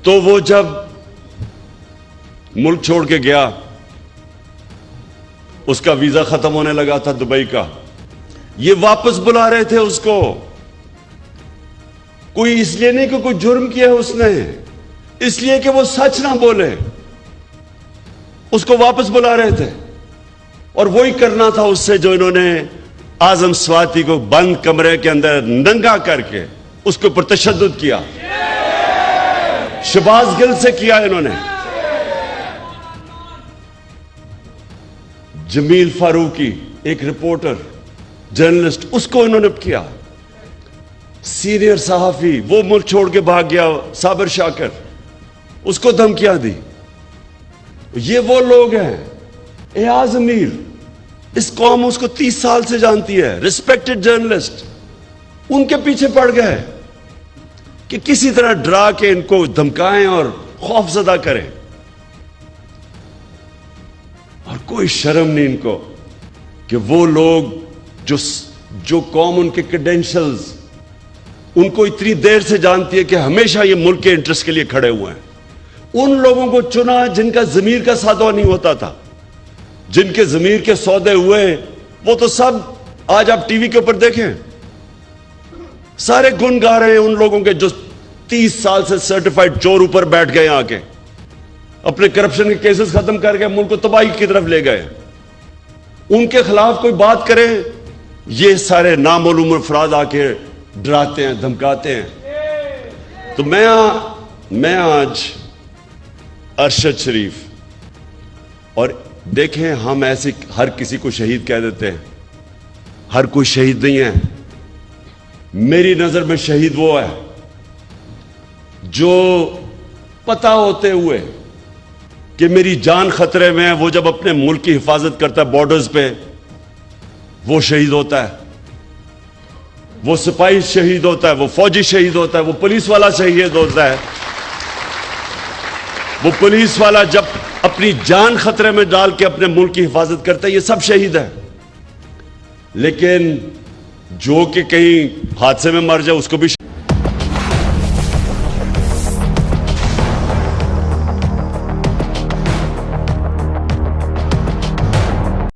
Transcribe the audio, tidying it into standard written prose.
तो वो जब मुल्क छोड़ के गया, उसका वीजा खत्म होने लगा था दुबई का, ये वापस बुला रहे थे उसको। कोई इसलिए नहीं कि कोई जुर्म किया है उसने, इसलिए कि वो सच ना बोले, उसको वापस बुला रहे थे। और वही करना था उससे जो इन्होंने आजम स्वाति को बंद कमरे के अंदर नंगा करके उसके ऊपर तशद्दुद किया। शहबाज गिल से किया इन्होंने, जमील फारूकी एक रिपोर्टर जर्नलिस्ट, उसको इन्होंने किया। सीनियर सहाफी वो मुल्क छोड़ के भाग गया, साबिर शाकिर, उसको धमकियां दी। ये वो लोग हैं, एयाज अमीर, इस कौम उसको 30 साल से जानती है, रिस्पेक्टेड जर्नलिस्ट, उनके पीछे पड़ गए कि किसी तरह डरा के इनको धमकाएं और खौफजदा करें। और कोई शर्म नहीं इनको कि वो लोग जो कौम उनके क्रेडेंशियल्स उनको इतनी देर से जानती है कि हमेशा ये मुल्क के इंटरेस्ट के लिए खड़े हुए हैं, उन लोगों को चुना जिनका जमीर का सौदा नहीं होता था। जिनके जमीर के सौदे हुए वो तो सब आज आप टीवी के ऊपर देखें, सारे गुण गा रहे हैं उन लोगों के जो 30 साल से सर्टिफाइड चोर ऊपर बैठ गए, आके अपने करप्शन के केसेस खत्म करके मुल्क को तबाही की तरफ ले गए। उनके खिलाफ कोई बात करे, ये सारे नामालूम अफराद आके डराते हैं, धमकाते हैं। तो मैं आज अरशद शरीफ, और देखें हम ऐसे हर किसी को शहीद कह देते हैं, हर कोई शहीद नहीं है। मेरी नजर में शहीद वो है जो पता होते हुए कि मेरी जान खतरे में है, वो जब अपने मुल्क की हिफाजत करता है बॉर्डर्स पे, वो शहीद होता है। वो सिपाही शहीद होता है, वो फौजी शहीद होता है, वो पुलिस वाला शहीद होता है। वो पुलिस वाला जब अपनी जान खतरे में डाल के अपने मुल्क की हिफाजत करता है, ये सब शहीद है। लेकिन जो कि कहीं हादसे में मर जाए उसको भी